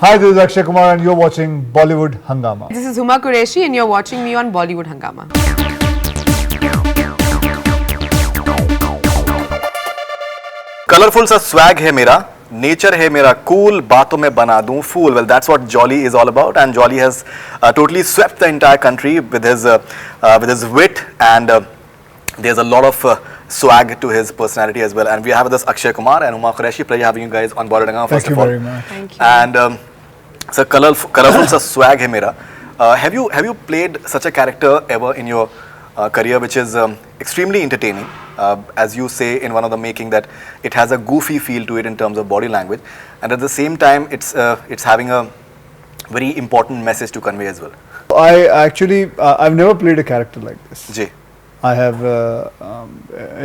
Hi, this is Akshay Kumar and you're watching Bollywood Hungama. This is Huma Qureshi and you're watching me on Bollywood Hungama. Colourful सा swag है मेरा, nature है मेरा cool, बातों में बना दूं फूल. Well, that's what Jolly is all about, and Jolly has totally swept the entire country with his wit, and there's a lot of swag to his personality as well. And we have with us Akshay Kumar and Huma Qureshi. Pleasure having you guys on board. Thank you very much. Thank you. And so colorful sa swag hai mera. Have you played such a character ever in your career, which is extremely entertaining? As you say in one of the making, that it has a goofy feel to it in terms of body language, and at the same time it's having a very important message to convey as well. I actually, I've never played a character like this. Ji. I have,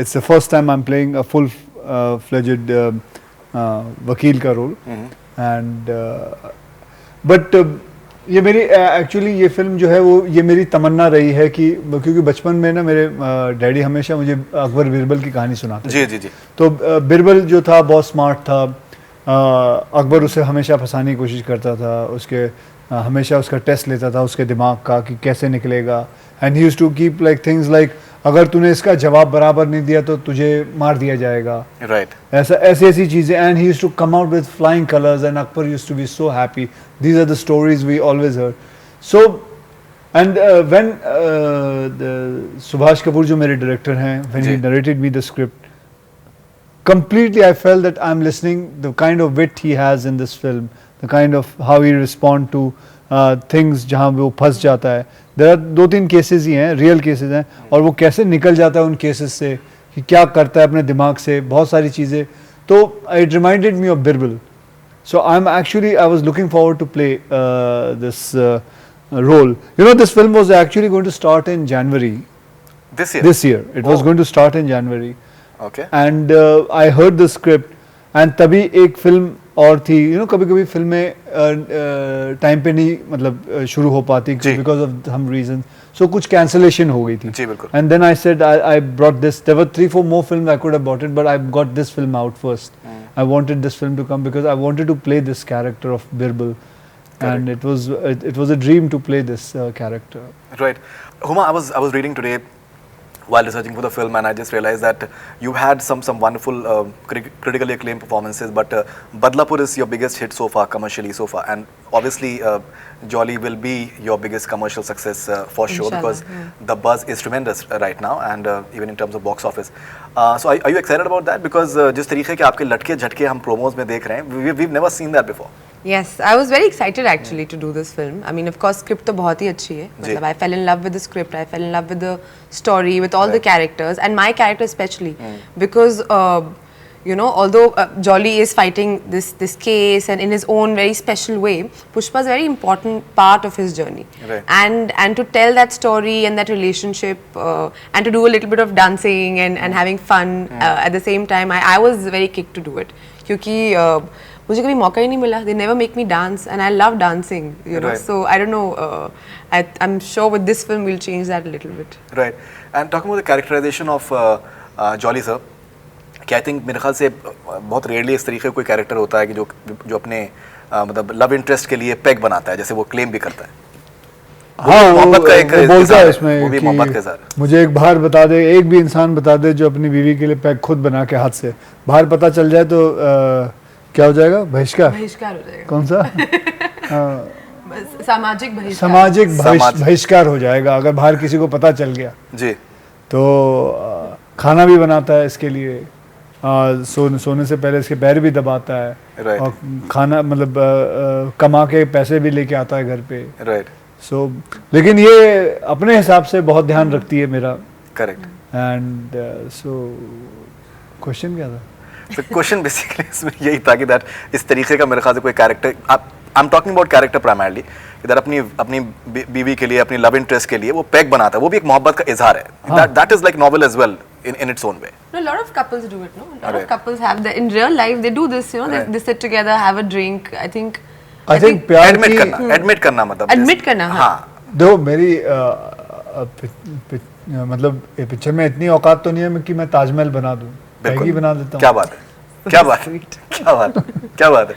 it's the first time I'm playing a full-fledged वकील का role. And but ये मेरी actually ये film जो है वो ये मेरी तमन्ना रही है कि क्योंकि बचपन में ना मेरे डैडी हमेशा मुझे अकबर बिरबल की कहानी सुनाते जी जी जी. तो बिरबल जो था बहुत स्मार्ट था, अकबर उसे हमेशा फंसाने की कोशिश करता था, उसके हमेशा उसका टेस्ट लेता था उसके दिमाग का कि कैसे निकलेगा. And he used to keep like things like अगर तूने इसका जवाब बराबर नहीं दिया तो तुझे मार दिया जाएगा. Right. ऐसी चीजें. And he used to come out with flying colours and Akbar used to be so happy. These are the stories we always heard. So, and when Subhash Kapoor जो मेरे director हैं, when he narrated me the script, completely I felt that I'm listening the kind of wit he has in this film, the kind of how he respond to things जहाँ वो फंस जाता है. There are 2-3 cases ही हैं, real cases हैं, और वो कैसे निकल जाता है उन cases से, कि क्या करता है अपने दिमाग से, बहुत सारी चीज़ें. तो it reminded me of Birbal. So I was looking forward to play this role. You know, this film was actually going to start in January. This year? This year. It was going to start in January. Okay. And I heard the script and तभी एक film और थी. You know, कभी-कभी फिल्में time पे नहीं मतलब शुरू हो पाती because of some reasons. So कुछ cancellation हो गई थी. जी बिल्कुल. And then I said I brought this. There were 3-4 more films I could have brought it, but I got this film out first. I wanted this film to come because I wanted to play this character of Birbal. And it was a dream to play this character. Right. Huma, I was reading today while researching for the film, and I just realized that you had some wonderful critically acclaimed performances, but Badlapur is your biggest hit so far, commercially so far, and obviously Jolly will be your biggest commercial success for sure, because the buzz is tremendous right now, and even in terms of box office. So are you excited about that? Because जिस तरीके के आपके लटके झटके हम promos में देख रहे हैं, we've never seen that before. Yes, I was very excited actually to do this film. I mean, of course, script तो बहुत ही अच्छी है. मतलब I fell in love with the script. I fell in love with the story, with all the characters, and my character especially, because you know, although Jolly is fighting this case and in his own very special way, Pushpa is a very important part of his journey. Right. And to tell that story and that relationship, and to do a little bit of dancing and having fun at the same time, I was very kicked to do it. क्योंकि मुझे कभी मौका ही नहीं मिला. They never make me dance, and I love dancing, you know. So I don't know. I'm sure with this film we'll change that a little bit. Right. And talking about the characterization of Jolly sir, क्या I think मेरे ख्याल से बहुत rarely इस तरीके का कोई character होता है कि जो अपने मतलब लव इंटरेस्ट के लिए पेग बनाता है, जैसे वो क्लेम भी करता है. हाँ, मोहब्बत का एक बोलता है इसमें वो भी मोहब्बत के साथ. मुझे एक बाहर बता दे, एक भी इंसान बता दे जो अपनी बीवी के लिए पैक खुद बना के हाथ से बाहर पता चल जाए तो क्या हो जाएगा? बहिष्कार हो जाएगा. कौन सा? सामाजिक बहिष्कार हो जाएगा अगर बाहर किसी को पता चल गया जी. तो खाना भी बनाता है इसके लिए, सोने से पहले इसके पैर भी दबाता है, और खाना मतलब कमा के पैसे भी लेके आता है घर पे. राइट. सो लेकिन ये अपने हिसाब से बहुत ध्यान रखती है मेरा. करेक्ट. एंड सो क्वेश्चन क्या था? तो क्वेश्चन बेसिकली इसमें यही था कि दैट इस तरीके का मेरे ख्याल से कोई character, I am talking about character primarily, कि दैट अपनी बीवी के लिए, अपनी लव इंटरेस्ट के लिए वो पैक बनाता है, वो भी एक मोहब्बत का इजहार है. That is like novel as well in its own way. No, a lot of couples do it, no? A lot of couples have that in real life. They do this, you know. They sit together, have a drink. I think प्यार admit करना मतलब admit करना. हाँ. दो मेरी मतलब picture में इतनी औकात तो नहीं है कि मैं ताजमहल बना दूं. बना देता हूँ. क्या बात है. क्या बात है. क्या बात है.